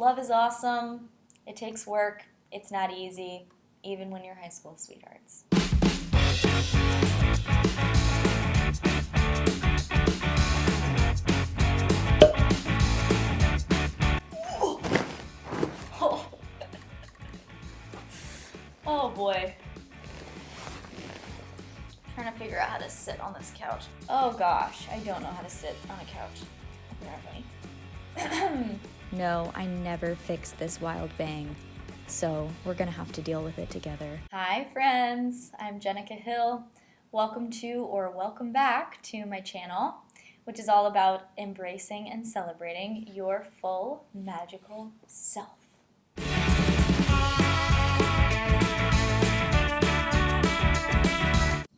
Love is awesome. It takes work. It's not easy, even when you're high school sweethearts. Oh boy. Trying to figure out how to sit on this couch. Oh gosh, I don't know how to sit on a couch, apparently. No, I never fixed this wild bang, so we're gonna have to deal with it together. Hi friends, I'm Jenica Hill. Welcome to or welcome back to my channel, which is all about embracing and celebrating your full magical self.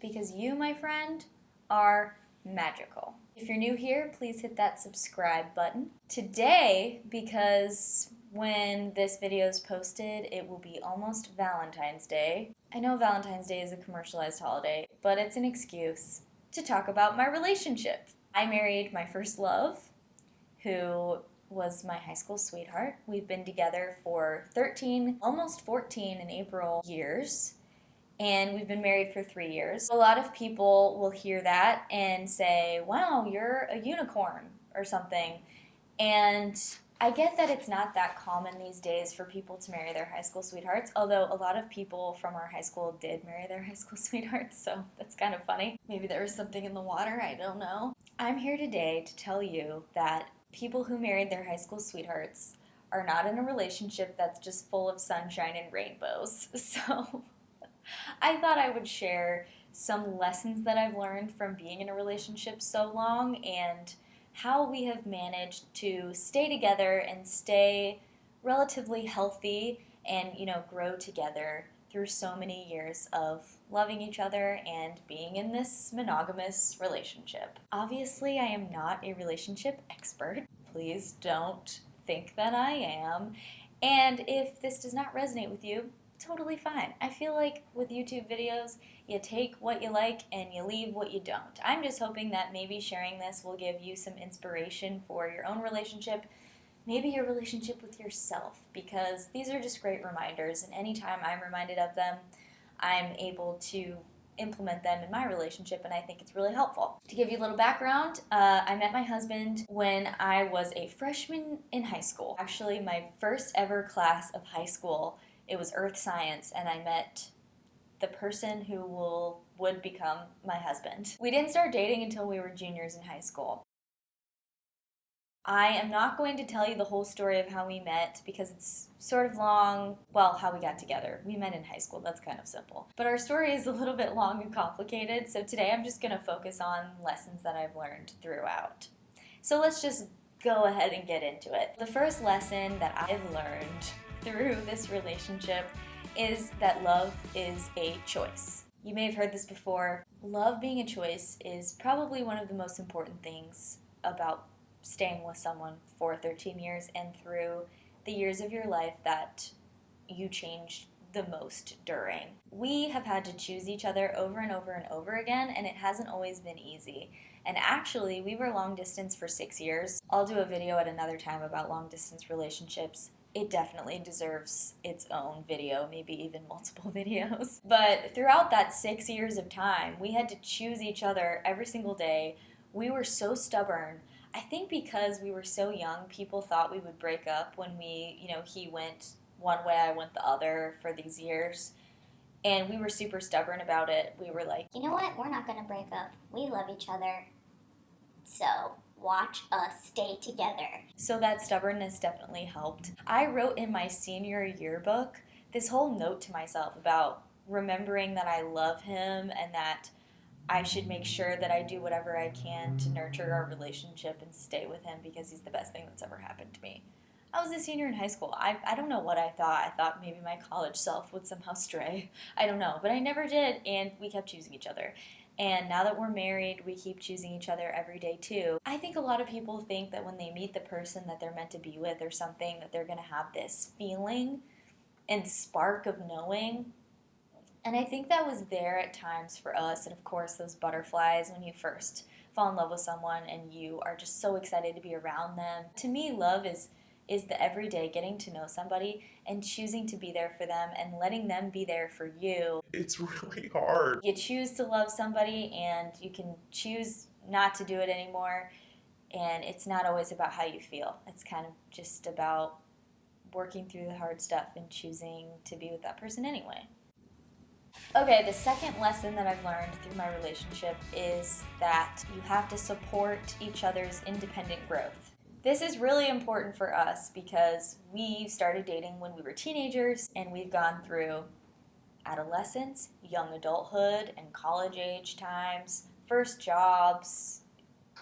Because you, my friend, are magical. If you're new here, please hit that subscribe button. Today, because when this video is posted, it will be almost Valentine's Day. I know Valentine's Day is a commercialized holiday, but it's an excuse to talk about my relationship. I married my first love, who was my high school sweetheart. We've been together for 13, almost 14 in April years. And we've been married for 3 years. A lot of people will hear that and say, wow, you're a unicorn or something. And I get that it's not that common these days for people to marry their high school sweethearts, although a lot of people from our high school did marry their high school sweethearts, so that's kind of funny. Maybe there was something in the water, I don't know. I'm here today to tell you that people who married their high school sweethearts are not in a relationship that's just full of sunshine and rainbows. So I thought I would share some lessons that I've learned from being in a relationship so long and how we have managed to stay together and stay relatively healthy and, grow together through so many years of loving each other and being in this monogamous relationship. Obviously, I am not a relationship expert. Please don't think that I am. And if this does not resonate with you, totally fine. I feel like with YouTube videos, you take what you like and you leave what you don't. I'm just hoping that maybe sharing this will give you some inspiration for your own relationship, maybe your relationship with yourself, because these are just great reminders, and anytime I'm reminded of them, I'm able to implement them in my relationship, and I think it's really helpful. To give you a little background, I met my husband when I was a freshman in high school. Actually, my first ever class of high school. It was earth science, and I met the person who would become my husband. We didn't start dating until we were juniors in high school. I am not going to tell you the whole story of how we met because it's sort of long. Well, how we got together. We met in high school. That's kind of simple. But our story is a little bit long and complicated, so today I'm just going to focus on lessons that I've learned throughout. So let's just go ahead and get into it. The first lesson that I've learned through this relationship is that love is a choice. You may have heard this before. Love being a choice is probably one of the most important things about staying with someone for 13 years and through the years of your life that you changed the most during. We have had to choose each other over and over and over again, and it hasn't always been easy. And actually, we were long distance for 6 years. I'll do a video at another time about long distance relationships. It definitely deserves its own video, maybe even multiple videos. But throughout that 6 years of time, we had to choose each other every single day. We were so stubborn. I think because we were so young, people thought we would break up when he went one way, I went the other for these years. And we were super stubborn about it. We were like, you know what? We're not going to break up. We love each other. So watch us stay together. So that stubbornness definitely helped. I wrote in my senior yearbook this whole note to myself about remembering that I love him and that I should make sure that I do whatever I can to nurture our relationship and stay with him because he's the best thing that's ever happened to me. I was a senior in high school. I don't know what I thought. I thought maybe my college self would somehow stray. I don't know. But I never did, and we kept choosing each other. And now that we're married, we keep choosing each other every day too. I think a lot of people think that when they meet the person that they're meant to be with or something, that they're going to have this feeling and spark of knowing. And I think that was there at times for us. And of course, those butterflies when you first fall in love with someone and you are just so excited to be around them. To me, love is is the everyday getting to know somebody and choosing to be there for them and letting them be there for you. It's really hard. You choose to love somebody and you can choose not to do it anymore, and it's not always about how you feel. It's kind of just about working through the hard stuff and choosing to be with that person anyway. Okay, the second lesson that I've learned through my relationship is that you have to support each other's independent growth. This is really important for us because we started dating when we were teenagers and we've gone through adolescence, young adulthood, and college age times, first jobs,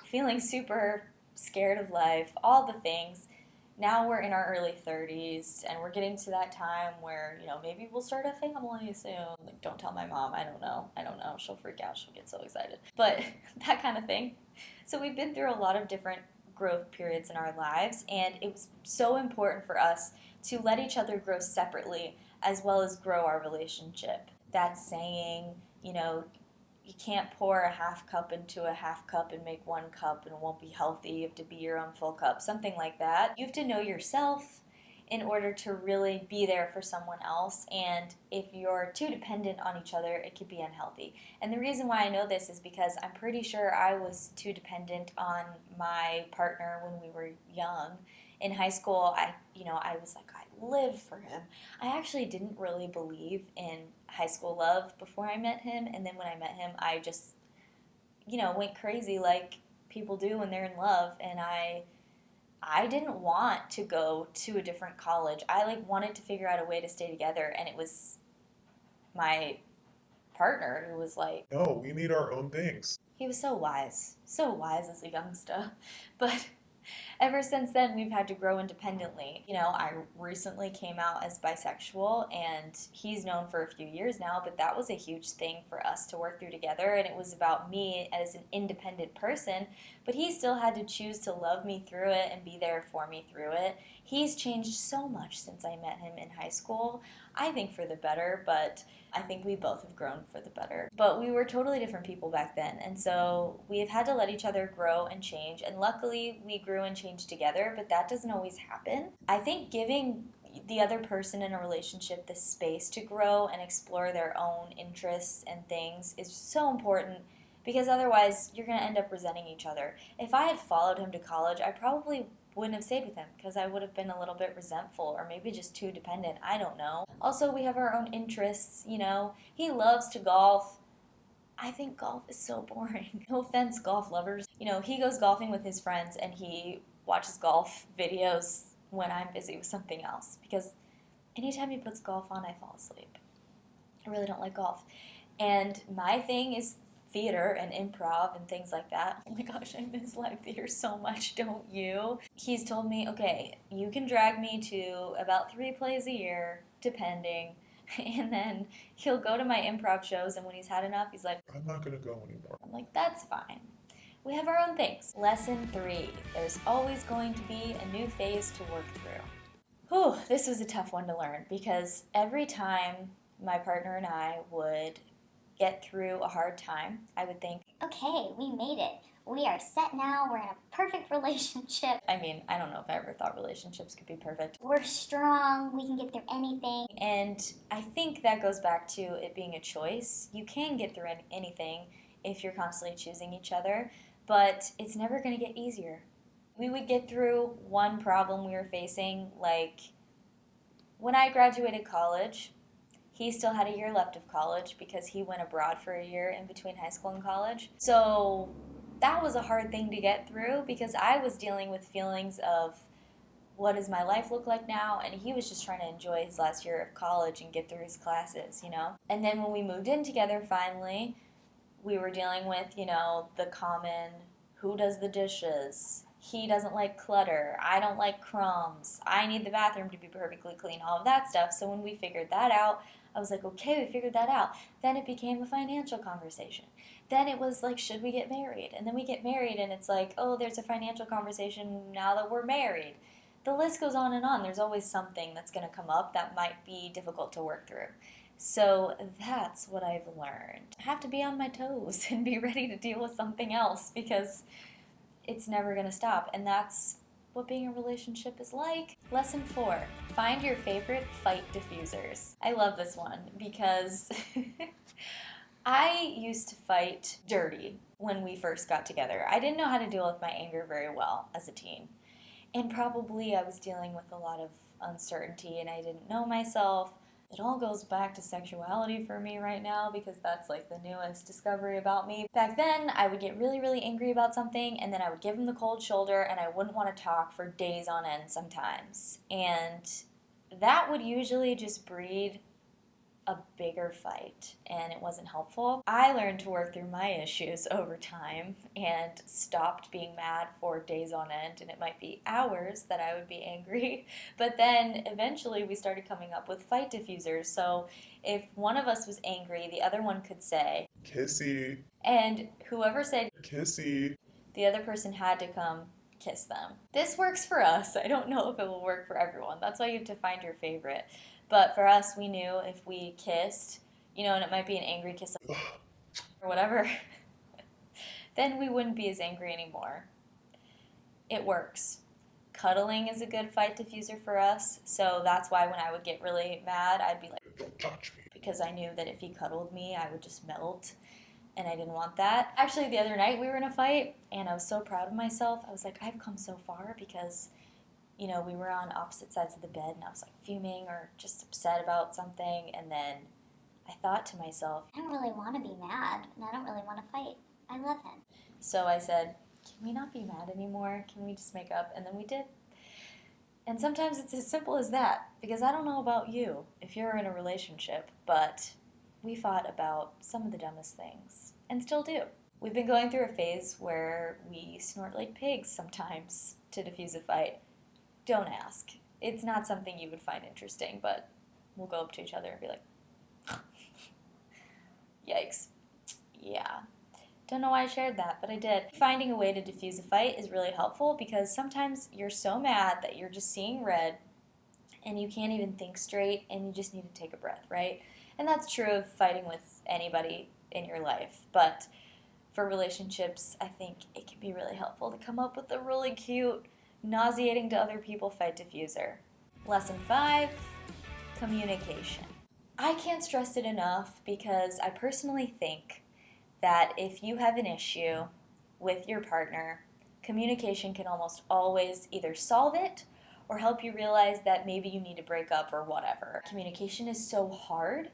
feeling super scared of life, all the things. Now we're in our early 30s and we're getting to that time where, maybe we'll start a family soon. Like, don't tell my mom. I don't know. She'll freak out. She'll get so excited. But that kind of thing. So we've been through a lot of different growth periods in our lives, and it was so important for us to let each other grow separately as well as grow our relationship. That's saying, you can't pour a half cup into a half cup and make one cup and it won't be healthy. You have to be your own full cup, something like that. You have to know yourself in order to really be there for someone else, and if you're too dependent on each other, it could be unhealthy. And the reason why I know this is because I'm pretty sure I was too dependent on my partner when we were young. In high school, I was like, I live for him. I actually didn't really believe in high school love before I met him, and then when I met him, I just, went crazy like people do when they're in love, and I didn't want to go to a different college. I wanted to figure out a way to stay together, and it was my partner who was like, No, we need our own things. he was so wise as a youngster, but ever since then, we've had to grow independently. I recently came out as bisexual, and he's known for a few years now, but that was a huge thing for us to work through together, and it was about me as an independent person, but he still had to choose to love me through it and be there for me through it. He's changed so much since I met him in high school. I think for the better, but I think we both have grown for the better. But we were totally different people back then, and so we have had to let each other grow and change, and luckily we grew and changed together, but that doesn't always happen. I think giving the other person in a relationship the space to grow and explore their own interests and things is so important, because otherwise you're going to end up resenting each other. If I had followed him to college, I probably wouldn't have stayed with him because I would have been a little bit resentful or maybe just too dependent. I don't know. Also, we have our own interests, He loves to golf. I think golf is so boring. No offense, golf lovers. He goes golfing with his friends and he watches golf videos when I'm busy with something else, because anytime he puts golf on, I fall asleep. I really don't like golf. And my thing is theater and improv and things like that. Oh my gosh, I miss live theater so much, don't you? He's told me, okay, you can drag me to about 3 plays a year, depending, and then he'll go to my improv shows, and when he's had enough, he's like, I'm not going to go anymore. I'm like, that's fine. We have our own things. Lesson 3, there's always going to be a new phase to work through. Whew, this was a tough one to learn, because every time my partner and I would get through a hard time, I would think, Okay, we made it. We are set now. We're in a perfect relationship. I don't know if I ever thought relationships could be perfect. We're strong. We can get through anything. And I think that goes back to it being a choice. You can get through anything if you're constantly choosing each other, but it's never going to get easier. We would get through one problem we were facing, like when I graduated college, he still had a year left of college because he went abroad for a year in between high school and college. So that was a hard thing to get through because I was dealing with feelings of what does my life look like now, and he was just trying to enjoy his last year of college and get through his classes, And then when we moved in together finally, we were dealing with, the common who does the dishes. He doesn't like clutter. I don't like crumbs. I need the bathroom to be perfectly clean, all of that stuff. So when we figured that out, I was like, okay, we figured that out. Then it became a financial conversation. Then it was like, should we get married? And then we get married and it's like, oh, there's a financial conversation now that we're married. The list goes on and on. There's always something that's going to come up that might be difficult to work through. So that's what I've learned. I have to be on my toes and be ready to deal with something else because it's never going to stop. And that's what being in a relationship is like. Lesson 4, find your favorite fight diffusers. I love this one because I used to fight dirty when we first got together. I didn't know how to deal with my anger very well as a teen. And probably I was dealing with a lot of uncertainty and I didn't know myself. It all goes back to sexuality for me right now because that's like the newest discovery about me. Back then, I would get really, really angry about something and then I would give him the cold shoulder and I wouldn't want to talk for days on end sometimes. And that would usually just breed a bigger fight and it wasn't helpful. I learned to work through my issues over time and stopped being mad for days on end, and it might be hours that I would be angry, but then eventually we started coming up with fight diffusers. So if one of us was angry, the other one could say Kissy. and whoever said Kissy. the other person had to come kiss them. This works for us. I don't know if it will work for everyone. That's why you have to find your favorite. But for us, we knew if we kissed, and it might be an angry kiss or whatever, then we wouldn't be as angry anymore. It works. Cuddling is a good fight diffuser for us, so that's why when I would get really mad, I'd be like, Don't touch me. because I knew that if he cuddled me, I would just melt, and I didn't want that. Actually, the other night we were in a fight, and I was so proud of myself. I was like, I've come so far because we were on opposite sides of the bed and I was like fuming or just upset about something, and then I thought to myself, I don't really want to be mad, and I don't really want to fight. I love him. so I said, can we not be mad anymore? Can we just make up? And then we did. And sometimes it's as simple as that, because I don't know about you if you're in a relationship, but we fought about some of the dumbest things and still do. We've been going through a phase where we snort like pigs sometimes to diffuse a fight. Don't ask. It's not something you would find interesting, but we'll go up to each other and be like, yikes. Yeah. Don't know why I shared that, but I did. Finding a way to diffuse a fight is really helpful because sometimes you're so mad that you're just seeing red and you can't even think straight and you just need to take a breath, right? And that's true of fighting with anybody in your life, but for relationships, I think it can be really helpful to come up with a really cute, nauseating to other people fight diffuser. Lesson 5, communication. I can't stress it enough because I personally think that if you have an issue with your partner, communication can almost always either solve it or help you realize that maybe you need to break up or whatever. Communication is so hard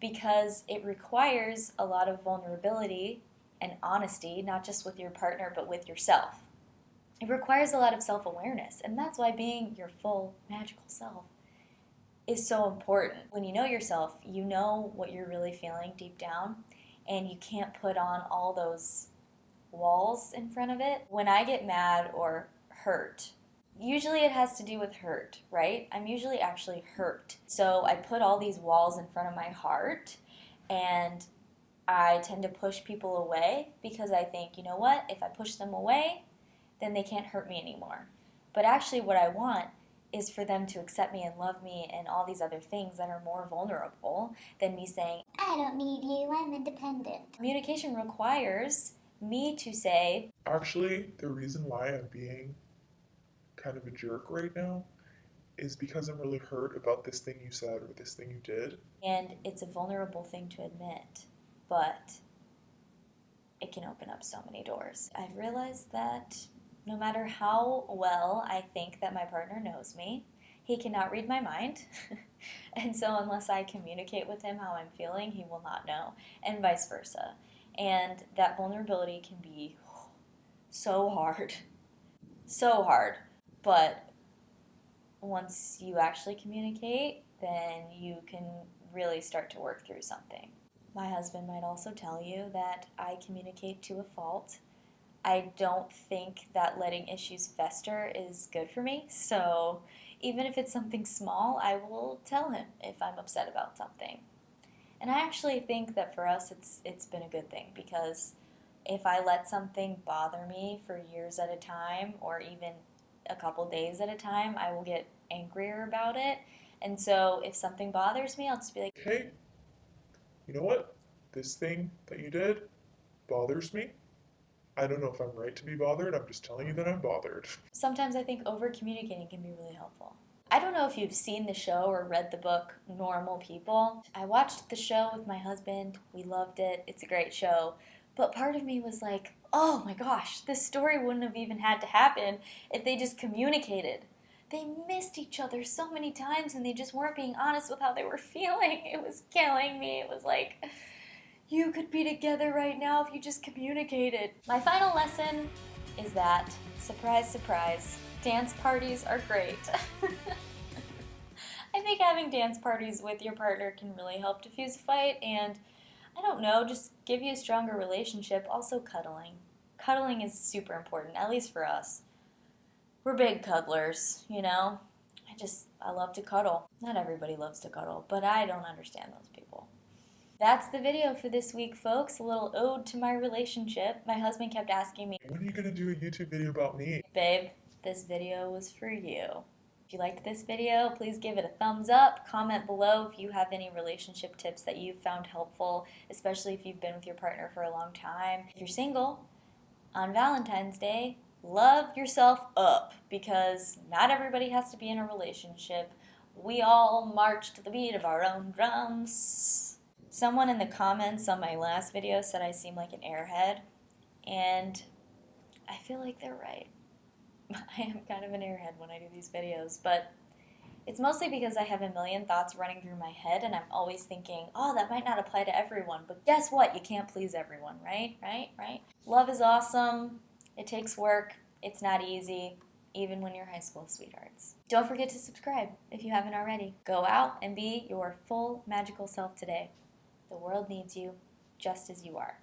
because it requires a lot of vulnerability and honesty, not just with your partner, but with yourself. It requires a lot of self-awareness, and that's why being your full magical self is so important. When you know yourself, you know what you're really feeling deep down, and you can't put on all those walls in front of it. When I get mad or hurt, usually it has to do with hurt, right? I'm usually actually hurt. So I put all these walls in front of my heart, and I tend to push people away because I think, you know what, if I push them away, then they can't hurt me anymore. But actually what I want is for them to accept me and love me and all these other things that are more vulnerable than me saying, I don't need you, I'm independent. communication requires me to say, Actually, the reason why I'm being kind of a jerk right now is because I'm really hurt about this thing you said or this thing you did. and it's a vulnerable thing to admit, but it can open up so many doors. I've realized that no matter how well I think that my partner knows me, he cannot read my mind. And so unless I communicate with him how I'm feeling, he will not know, and vice versa. And that vulnerability can be so hard. So hard. But once you actually communicate, then you can really start to work through something. My husband might also tell you that I communicate to a fault. I don't think that letting issues fester is good for me, so even if it's something small, I will tell him if I'm upset about something. And I actually think that for us it's been a good thing, because if I let something bother me for years at a time or even a couple days at a time, I will get angrier about it. And so if something bothers me, I'll just be like, Hey, you know what? This thing that you did bothers me. I don't know if I'm right to be bothered. I'm just telling you that I'm bothered. Sometimes I think over communicating can be really helpful. I don't know if you've seen the show or read the book Normal People. I watched the show with my husband. We loved it. It's a great show. But part of me was like, oh my gosh, this story wouldn't have even had to happen if they just communicated. They missed each other so many times and they just weren't being honest with how they were feeling. It was killing me. It was like, you could be together right now if you just communicated. My final lesson is that, surprise, surprise, dance parties are great. I think having dance parties with your partner can really help diffuse a fight and, I don't know, just give you a stronger relationship. Also, cuddling. Cuddling is super important, at least for us. We're big cuddlers, you know? I love to cuddle. Not everybody loves to cuddle, but I don't understand those people. That's the video for this week, folks. A little ode to my relationship. My husband kept asking me, When are you going to do a YouTube video about me? babe, this video was for you. If you liked this video, please give it a thumbs up. Comment below if you have any relationship tips that you've found helpful, especially if you've been with your partner for a long time. If you're single, on Valentine's Day, love yourself up, because not everybody has to be in a relationship. We all march to the beat of our own drums. Someone in the comments on my last video said I seem like an airhead, and I feel like they're right. I am kind of an airhead when I do these videos, but it's mostly because I have a million thoughts running through my head and I'm always thinking, oh, that might not apply to everyone, but guess what? You can't please everyone, right? Right? Love is awesome. It takes work. It's not easy, even when you're high school sweethearts. Don't forget to subscribe if you haven't already. Go out and be your full magical self today. The world needs you just as you are.